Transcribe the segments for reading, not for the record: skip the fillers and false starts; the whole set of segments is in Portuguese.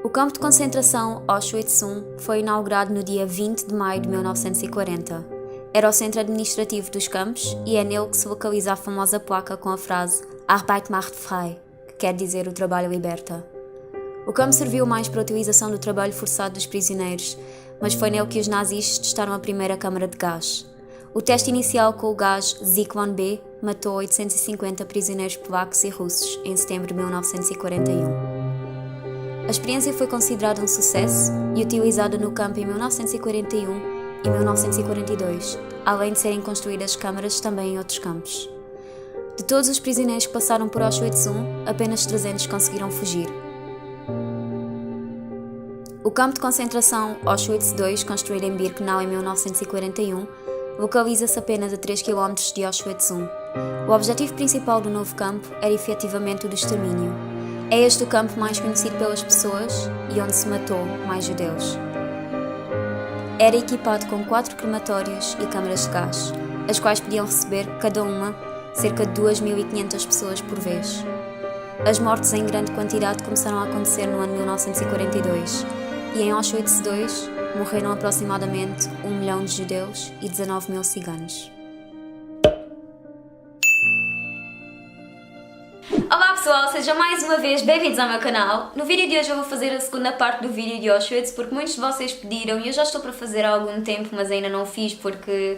O campo de concentração Auschwitz I foi inaugurado no dia 20 de maio de 1940. Era o centro administrativo dos campos e é nele que se localiza a famosa placa com a frase Arbeit macht frei, que quer dizer o trabalho liberta. O campo serviu mais para a utilização do trabalho forçado dos prisioneiros, mas foi nele que os nazis testaram a primeira câmara de gás. O teste inicial com o gás Zyklon B matou 850 prisioneiros polacos e russos em setembro de 1941. A experiência foi considerada um sucesso e utilizada no campo em 1941 e 1942, além de serem construídas câmaras também em outros campos. De todos os prisioneiros que passaram por Auschwitz I, apenas 300 conseguiram fugir. O campo de concentração Auschwitz II, construído em Birkenau em 1941, localiza-se apenas a 3 km de Auschwitz I. O objetivo principal do novo campo era efetivamente o do extermínio. É este o campo mais conhecido pelas pessoas e onde se matou mais judeus. Era equipado com 4 crematórios e câmaras de gás, as quais podiam receber, cada uma, cerca de 2.500 pessoas por vez. As mortes em grande quantidade começaram a acontecer no ano 1942 e em Auschwitz II morreram aproximadamente 1 milhão de judeus e 19 mil ciganos. Olá pessoal, sejam mais uma vez bem-vindos ao meu canal. No vídeo de hoje eu vou fazer a segunda parte do vídeo de Auschwitz porque muitos de vocês pediram e eu já estou para fazer há algum tempo, mas ainda não fiz porque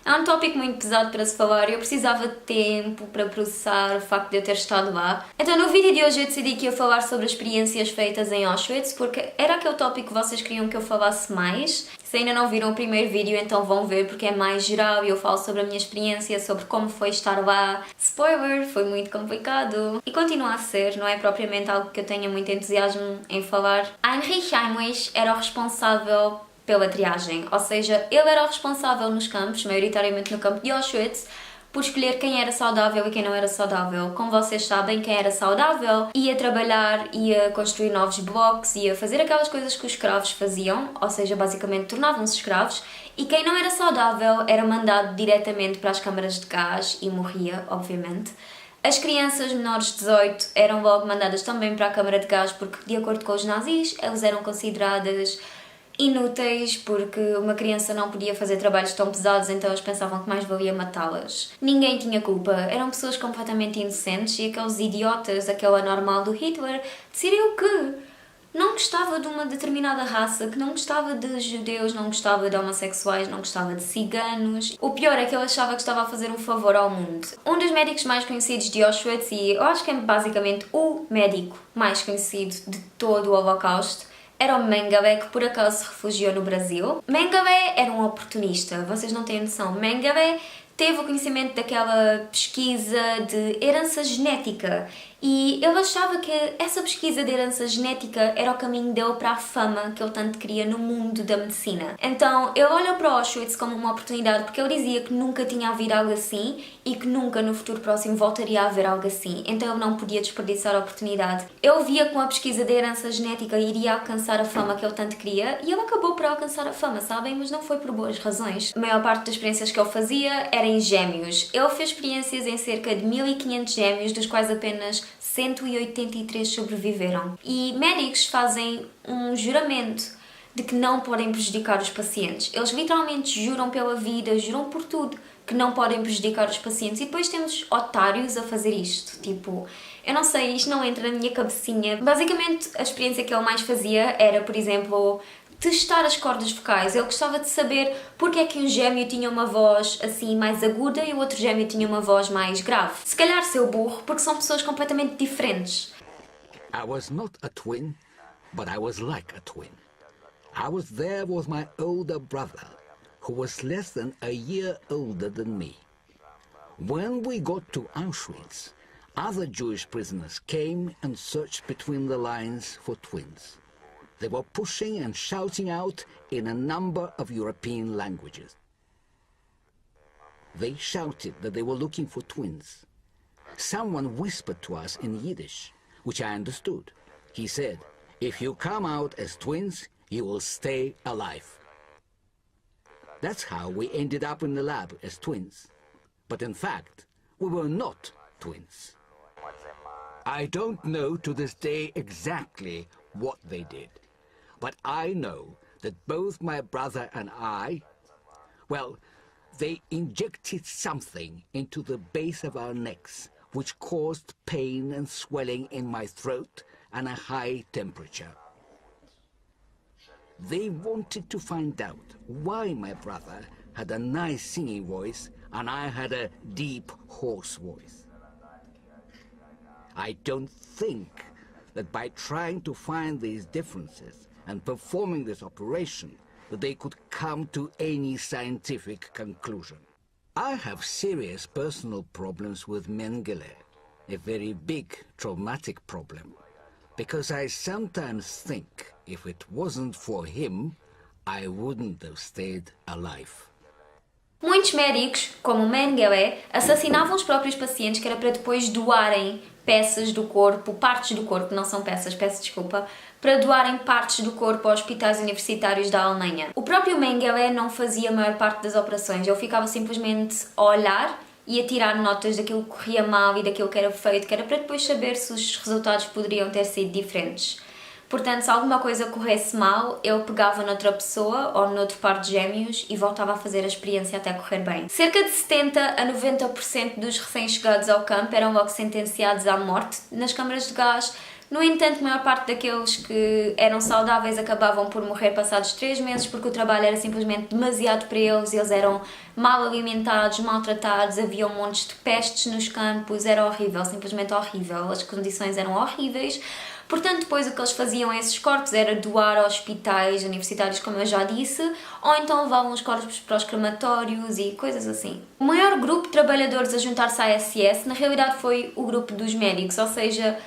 é um tópico muito pesado para se falar e eu precisava de tempo para processar o facto de eu ter estado lá. Então no vídeo de hoje eu decidi que ia falar sobre as experiências feitas em Auschwitz porque era aquele tópico que vocês queriam que eu falasse mais. Se ainda não viram o primeiro vídeo, então vão ver porque é mais geral e eu falo sobre a minha experiência, sobre como foi estar lá. Spoiler, foi muito complicado. E continua a ser, não é propriamente algo que eu tenha muito entusiasmo em falar. Heinrich Heimlich era o responsável pela triagem, ou seja, ele era o responsável nos campos, maioritariamente no campo de Auschwitz, por escolher quem era saudável e quem não era saudável. Como vocês sabem, quem era saudável ia trabalhar, ia construir novos blocos, ia fazer aquelas coisas que os escravos faziam, ou seja, basicamente tornavam-se escravos, e quem não era saudável era mandado diretamente para as câmaras de gás e morria, obviamente. As crianças menores de 18 eram logo mandadas também para a câmara de gás porque, de acordo com os nazis, elas eram consideradas inúteis porque uma criança não podia fazer trabalhos tão pesados, então eles pensavam que mais valia matá-las. Ninguém tinha culpa, eram pessoas completamente inocentes e aqueles idiotas, aquele anormal do Hitler, decidiu que não gostava de uma determinada raça, que não gostava de judeus, não gostava de homossexuais, não gostava de ciganos. O pior é que ele achava que estava a fazer um favor ao mundo. Um dos médicos mais conhecidos de Auschwitz, e eu acho que é basicamente o médico mais conhecido de todo o Holocausto, era o Mengele, que por acaso se refugiou no Brasil. Mengele era um oportunista, vocês não têm noção. Mengele teve o conhecimento daquela pesquisa de herança genética e ele achava que essa pesquisa de herança genética era o caminho dele para a fama que ele tanto queria no mundo da medicina. Então ele olhou para Auschwitz como uma oportunidade porque ele dizia que nunca tinha havido algo assim e que nunca no futuro próximo voltaria a haver algo assim, então ele não podia desperdiçar a oportunidade. Ele via que com a pesquisa de herança genética iria alcançar a fama que ele tanto queria e ele acabou por alcançar a fama, sabem? Mas não foi por boas razões. A maior parte das experiências que ele fazia era em gêmeos. Ele fez experiências em cerca de 1500 gêmeos, dos quais apenas 183 sobreviveram. E médicos fazem um juramento de que não podem prejudicar os pacientes. Eles literalmente juram pela vida, juram por tudo, que não podem prejudicar os pacientes. E depois temos otários a fazer isto. Tipo, eu não sei, isto não entra na minha cabecinha. Basicamente, a experiência que ele mais fazia era, por exemplo, testar as cordas vocais. Ele gostava de saber porque é que um gêmeo tinha uma voz assim mais aguda e o outro gêmeo tinha uma voz mais grave. Se calhar seu burro, porque são pessoas completamente diferentes. I was not a twin, but I was like a twin. I was there with my older brother, who was less than a year older than me. When we got to Auschwitz, other Jewish prisoners came and searched between the lines for twins. They were pushing and shouting out in a number of European languages. They shouted that they were looking for twins. Someone whispered to us in Yiddish, which I understood. He said, "If you come out as twins, you will stay alive." That's how we ended up in the lab as twins. But in fact, we were not twins. I don't know to this day exactly what they did. But I know that both my brother and well, they injected something into the base of our necks, which caused pain and swelling in my throat and a high temperature. They wanted to find out why my brother had a nice singing voice and I had a deep, hoarse voice. I don't think that by trying to find these differences and performing this operation that they could come to any scientific conclusion. I have serious personal problems with Mengele, a very big traumatic problem, because I sometimes think if it wasn't for him, I wouldn't have stayed alive. Muitos médicos, como Mengele, assassinavam os próprios pacientes que era para depois doarem peças do corpo, partes do corpo, não são peças, peço desculpa, para doarem partes do corpo aos hospitais universitários da Alemanha. O próprio Mengele não fazia a maior parte das operações, ele ficava simplesmente a olhar e a tirar notas daquilo que corria mal e daquilo que era feito, que era para depois saber se os resultados poderiam ter sido diferentes. Portanto, se alguma coisa corresse mal, ele pegava noutra pessoa ou noutro par de gêmeos e voltava a fazer a experiência até correr bem. Cerca de 70 a 90% dos recém-chegados ao campo eram logo sentenciados à morte nas câmaras de gás. No entanto, a maior parte daqueles que eram saudáveis acabavam por morrer passados 3 meses porque o trabalho era simplesmente demasiado para eles eram mal alimentados, maltratados, havia montes de pestes nos campos, era horrível, simplesmente horrível, as condições eram horríveis. Portanto, depois o que eles faziam a esses corpos era doar a hospitais universitários, como eu já disse, ou então levavam os corpos para os crematórios e coisas assim. O maior grupo de trabalhadores a juntar-se à SS, na realidade, foi o grupo dos médicos, ou seja,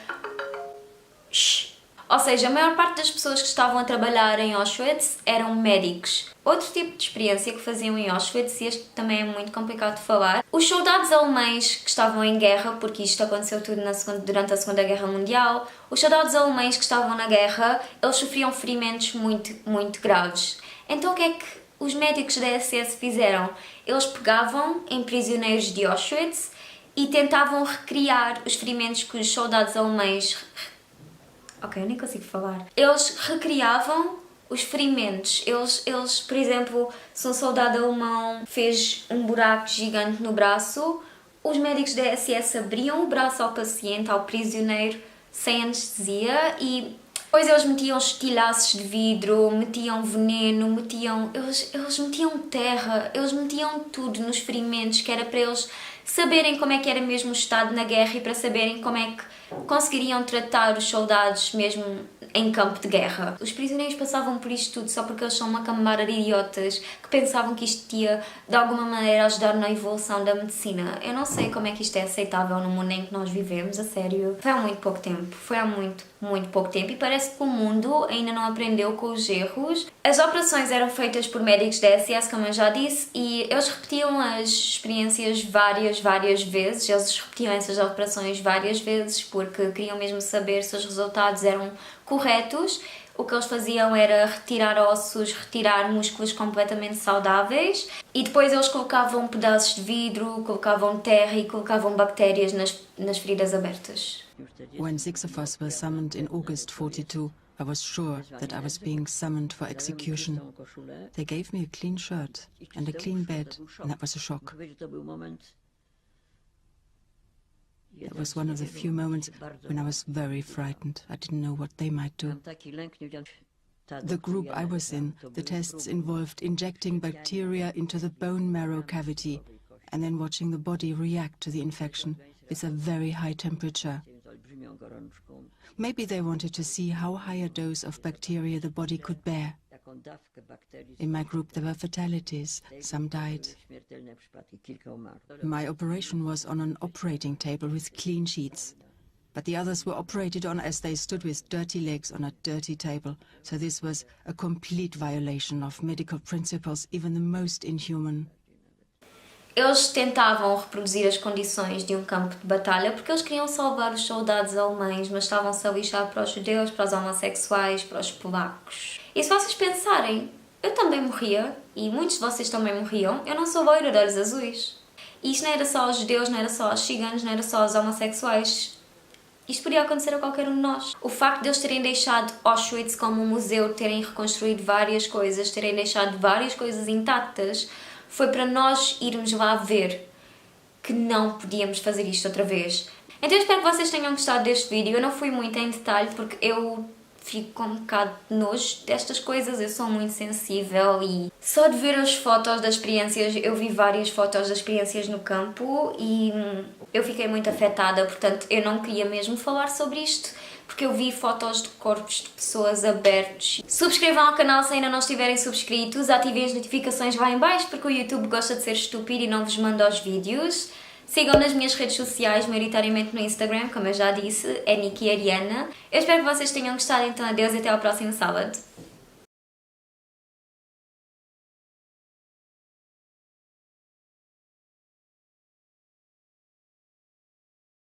a maior parte das pessoas que estavam a trabalhar em Auschwitz eram médicos. Outro tipo de experiência que faziam em Auschwitz, e este também é muito complicado de falar, os soldados alemães que estavam em guerra, porque isto aconteceu tudo durante a Segunda Guerra Mundial, os soldados alemães que estavam na guerra, eles sofriam ferimentos muito, muito graves. Então o que é que os médicos da SS fizeram? Eles pegavam em prisioneiros de Auschwitz e tentavam recriar os ferimentos que os soldados alemães... Ok, eu nem consigo falar. Eles recriavam os ferimentos. Eles, por exemplo, se um soldado alemão fez um buraco gigante no braço, os médicos da SS abriam o braço ao paciente, ao prisioneiro, sem anestesia e depois eles metiam estilhaços de vidro, metiam veneno, eles metiam terra, eles metiam tudo nos ferimentos, que era para eles saberem como é que era mesmo o estado na guerra e para saberem como é que conseguiriam tratar os soldados mesmo em campo de guerra. Os prisioneiros passavam por isto tudo só porque eles são uma camada de idiotas que pensavam que isto ia de alguma maneira ajudar na evolução da medicina. Eu não sei como é que isto é aceitável no mundo em que nós vivemos, a sério. Foi há muito pouco tempo, foi há muito pouco tempo e parece que o mundo ainda não aprendeu com os erros. As operações eram feitas por médicos da SS, como eu já disse, e eles repetiam as experiências várias vezes, eles repetiam essas operações várias vezes porque queriam mesmo saber se os resultados eram corretos. O que eles faziam era retirar ossos, retirar músculos completamente saudáveis e depois eles colocavam pedaços de vidro, colocavam terra e colocavam bactérias nas feridas abertas. When 6 of us were summoned in August 42, I was sure that I was being summoned for execution. They gave me a clean shirt and a clean bed, and that was a shock. That was one of the few moments when I was very frightened. I didn't know what they might do. The group I was in, the tests involved injecting bacteria into the bone marrow cavity and then watching the body react to the infection with a very high temperature. Maybe they wanted to see how high a dose of bacteria the body could bear. In my group there were fatalities, some died. My operation was on an operating table with clean sheets, but the others were operated on as they stood with dirty legs on a dirty table, so this was a complete violation of medical principles, even the most inhuman. Eles tentavam reproduzir as condições de um campo de batalha porque eles queriam salvar os soldados alemães, mas estavam-se a lixar para os judeus, para os homossexuais, para os polacos. E se vocês pensarem, eu também morria, e muitos de vocês também morriam, eu não sou loira de olhos azuis. E isto não era só aos judeus, não era só aos ciganos, não era só aos homossexuais. isto podia acontecer a qualquer um de nós. O facto de eles terem deixado Auschwitz como um museu, terem reconstruído várias coisas, terem deixado várias coisas intactas, foi para nós irmos lá ver que não podíamos fazer isto outra vez. Então eu espero que vocês tenham gostado deste vídeo. Eu não fui muito em detalhe porque eu fico com um bocado de nojo destas coisas, eu sou muito sensível e só de ver as fotos das experiências, eu vi várias fotos das experiências no campo e eu fiquei muito afetada, portanto eu não queria mesmo falar sobre isto porque eu vi fotos de corpos de pessoas abertos. Subscrevam ao canal se ainda não estiverem subscritos, ativem as notificações lá em baixo porque o YouTube gosta de ser estúpido e não vos manda os vídeos. Sigam nas minhas redes sociais, maioritariamente no Instagram, como eu já disse, é Niki Ariana. Eu espero que vocês tenham gostado, então adeus e até ao próximo sábado.